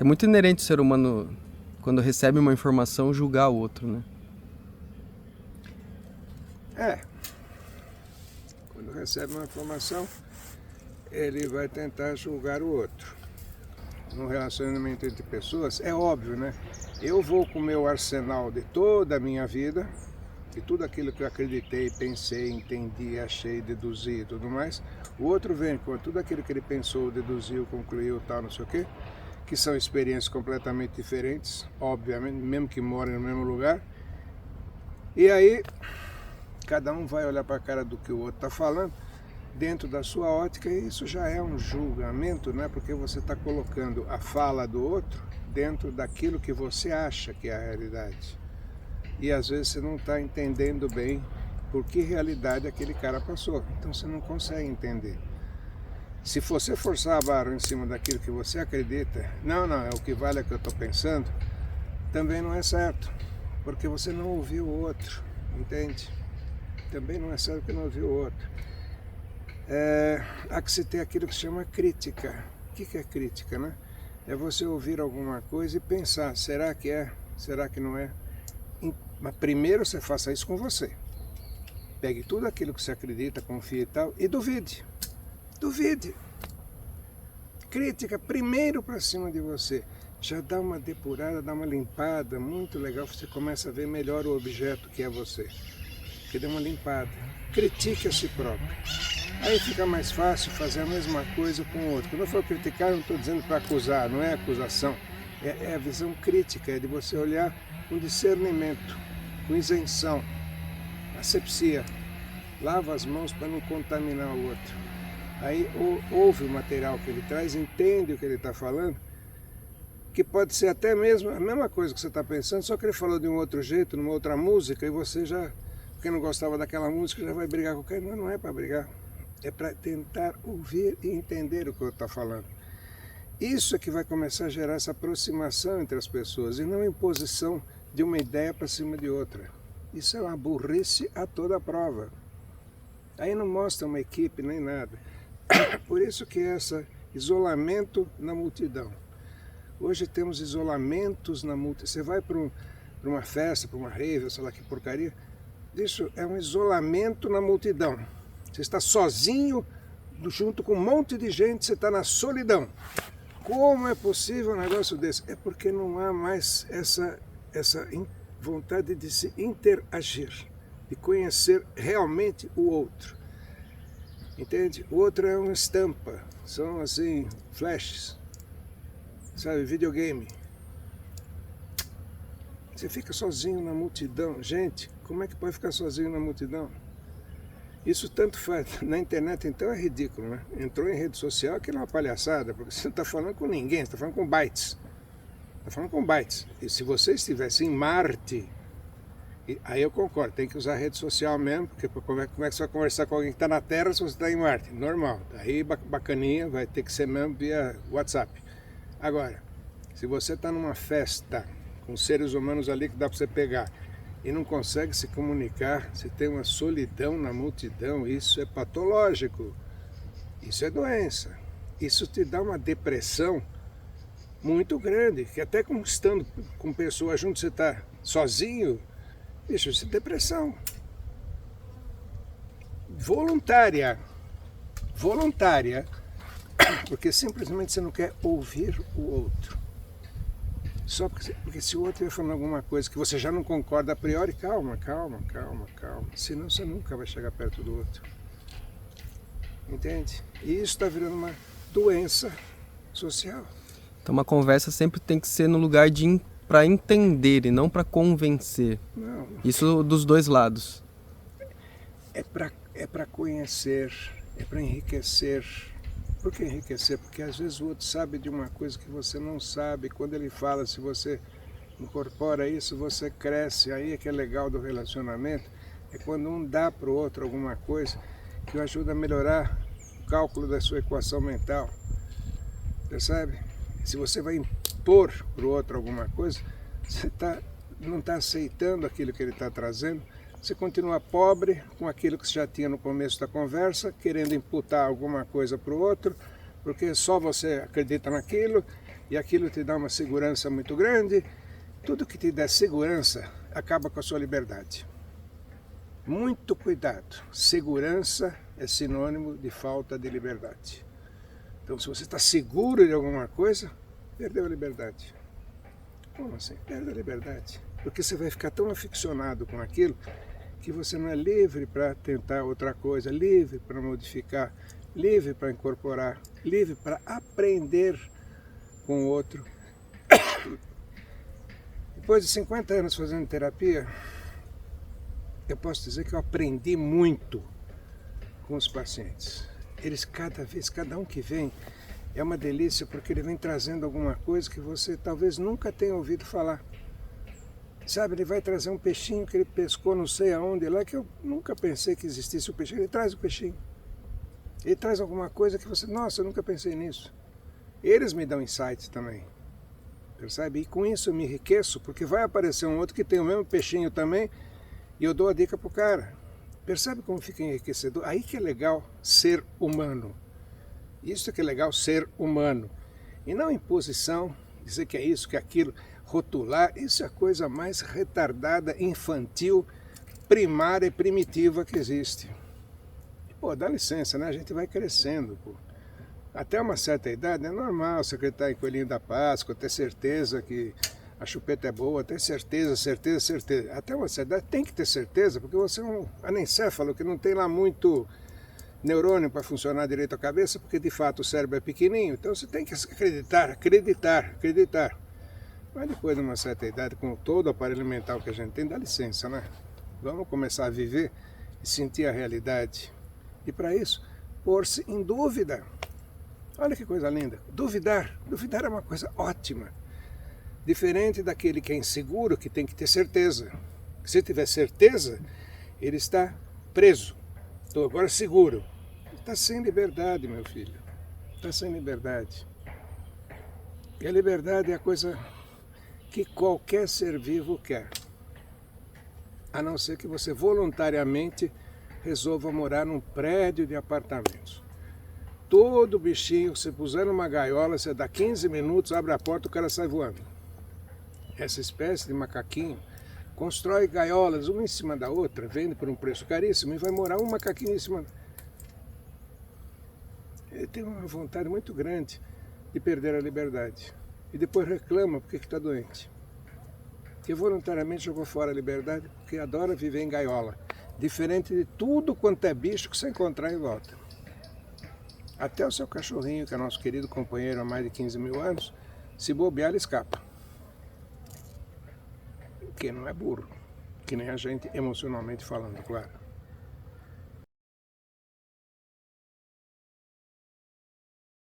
Que é muito inerente ao ser humano, quando recebe uma informação, julgar o outro, né? Quando recebe uma informação, ele vai tentar julgar o outro. No relacionamento entre pessoas, é óbvio, né? Eu vou com o meu arsenal de toda a minha vida, de tudo aquilo que eu acreditei, pensei, entendi, achei, deduzi e tudo mais. O outro vem com tudo aquilo que ele pensou, deduziu, concluiu, tal, não sei o quê, que são experiências completamente diferentes, obviamente, mesmo que morem no mesmo lugar. E aí, cada um vai olhar para a cara do que o outro está falando, dentro da sua ótica, e isso já é um julgamento, né? Porque você está colocando a fala do outro dentro daquilo que você acha que é a realidade. E às vezes você não está entendendo bem por que realidade aquele cara passou. Então você não consegue entender. Se você forçar a barra em cima daquilo que você acredita, não, é o que vale é o que eu estou pensando, também não é certo. Porque você não ouviu o outro, entende? Também não é certo porque não ouviu o outro. Há que se ter aquilo que se chama crítica. O que é crítica, né? É você ouvir alguma coisa e pensar, será que é? Será que não é? Mas primeiro você faça isso com você. Pegue tudo aquilo que você acredita, confia e tal, e duvide. Duvide. Crítica primeiro para cima de você. Já dá uma depurada, dá uma limpada, muito legal, você começa a ver melhor o objeto que é você. Que dê uma limpada. Critique a si próprio. Aí fica mais fácil fazer a mesma coisa com o outro. Quando eu for criticar, eu não estou dizendo para acusar, não é acusação. É a visão crítica, é de você olhar com discernimento, com isenção, asepsia. Lava as mãos para não contaminar o outro. Aí ouve o material que ele traz, entende o que ele está falando, que pode ser até mesmo a mesma coisa que você está pensando, só que ele falou de um outro jeito, numa outra música, e você já, porque não gostava daquela música, já vai brigar com o cara. Não é para brigar. É para tentar ouvir e entender o que eu estou falando. Isso é que vai começar a gerar essa aproximação entre as pessoas e não a imposição de uma ideia para cima de outra. Isso é uma burrice a toda prova. Aí não mostra uma equipe nem nada. Por isso que é esse isolamento na multidão. Hoje temos isolamentos na multidão. Você vai para uma festa, para uma rave, sei lá que porcaria. Isso é um isolamento na multidão. Você está sozinho, junto com um monte de gente, você está na solidão. Como é possível um negócio desse? É porque não há mais essa vontade de se interagir, de conhecer realmente o outro. Entende? O outro é uma estampa, são assim, flashes, sabe, videogame. Você fica sozinho na multidão. Gente, como é que pode ficar sozinho na multidão? Isso tanto faz. Na internet, então, é ridículo, né? Entrou em rede social, aquilo é uma palhaçada, porque você não está falando com ninguém, você está falando com bytes. Está falando com bytes. E se você estivesse em Marte, aí eu concordo, tem que usar a rede social mesmo, porque como é que você vai conversar com alguém que está na Terra se você está em Marte? Normal. Aí, bacaninha, vai ter que ser mesmo via WhatsApp. Agora, se você está numa festa com seres humanos ali que dá para você pegar, e não consegue se comunicar, você tem uma solidão na multidão, isso é patológico, isso é doença, isso te dá uma depressão muito grande, que até estando com pessoas junto, você está sozinho, isso é depressão. Voluntária, porque simplesmente você não quer ouvir o outro. Só porque se o outro vai falando alguma coisa que você já não concorda a priori, calma. Senão você nunca vai chegar perto do outro. Entende? E isso está virando uma doença social. Então uma conversa sempre tem que ser no lugar para entender e não para convencer. Não. Isso dos dois lados. É para conhecer, é para enriquecer. Por que enriquecer? Porque às vezes o outro sabe de uma coisa que você não sabe. Quando ele fala, se você incorpora isso, você cresce. Aí é que é legal do relacionamento. É quando um dá para o outro alguma coisa que o ajuda a melhorar o cálculo da sua equação mental. Percebe? Se você vai impor para o outro alguma coisa, você não está aceitando aquilo que ele está trazendo. Você continua pobre com aquilo que você já tinha no começo da conversa, querendo imputar alguma coisa para o outro, porque só você acredita naquilo, e aquilo te dá uma segurança muito grande. Tudo que te der segurança acaba com a sua liberdade. Muito cuidado, segurança é sinônimo de falta de liberdade. Então, se você está seguro de alguma coisa, perdeu a liberdade. Como assim? Perde a liberdade. Porque você vai ficar tão aficionado com aquilo que você não é livre para tentar outra coisa, livre para modificar, livre para incorporar, livre para aprender com o outro. Depois de 50 anos fazendo terapia, eu posso dizer que eu aprendi muito com os pacientes. Eles cada um que vem, é uma delícia porque ele vem trazendo alguma coisa que você talvez nunca tenha ouvido falar. Sabe, ele vai trazer um peixinho que ele pescou não sei aonde lá, que eu nunca pensei que existisse o peixinho. Ele traz o peixinho. Ele traz alguma coisa que você, nossa, eu nunca pensei nisso. Eles me dão insights também. Percebe? E com isso eu me enriqueço, porque vai aparecer um outro que tem o mesmo peixinho também, e eu dou a dica pro cara. Percebe como fica enriquecedor? Aí que é legal ser humano. Isso que é legal ser humano. E não imposição, dizer que é isso, que é aquilo, rotular. Isso é a coisa mais retardada, infantil, primária e primitiva que existe. Pô, dá licença, né? A gente vai crescendo, pô. Até uma certa idade é normal você acreditar em coelhinho da Páscoa, ter certeza que a chupeta é boa, ter certeza. Até uma certa idade tem que ter certeza, porque você é um anencéfalo que não tem lá muito neurônio para funcionar direito a cabeça, porque de fato o cérebro é pequenininho, então você tem que acreditar. Mas depois de uma certa idade, com todo o aparelho mental que a gente tem, dá licença, né? Vamos começar a viver e sentir a realidade. E para isso, pôr-se em dúvida. Olha que coisa linda. Duvidar é uma coisa ótima. Diferente daquele que é inseguro, que tem que ter certeza. Se tiver certeza, ele está preso. Estou agora seguro. Está sem liberdade, meu filho. Está sem liberdade. E a liberdade é a coisa que qualquer ser vivo quer. A não ser que você voluntariamente resolva morar num prédio de apartamentos. Todo bichinho, se puser numa gaiola, você dá 15 minutos, abre a porta, o cara sai voando. Essa espécie de macaquinho constrói gaiolas uma em cima da outra, vende por um preço caríssimo e vai morar um macaquinho em cima. Ele tem uma vontade muito grande de perder a liberdade. E depois reclama porque está doente. Que voluntariamente jogou fora a liberdade porque adora viver em gaiola. Diferente de tudo quanto é bicho que você encontrar em volta. Até o seu cachorrinho, que é nosso querido companheiro há mais de 15 mil anos, se bobear, ele escapa. Porque não é burro, que nem a gente emocionalmente falando, claro.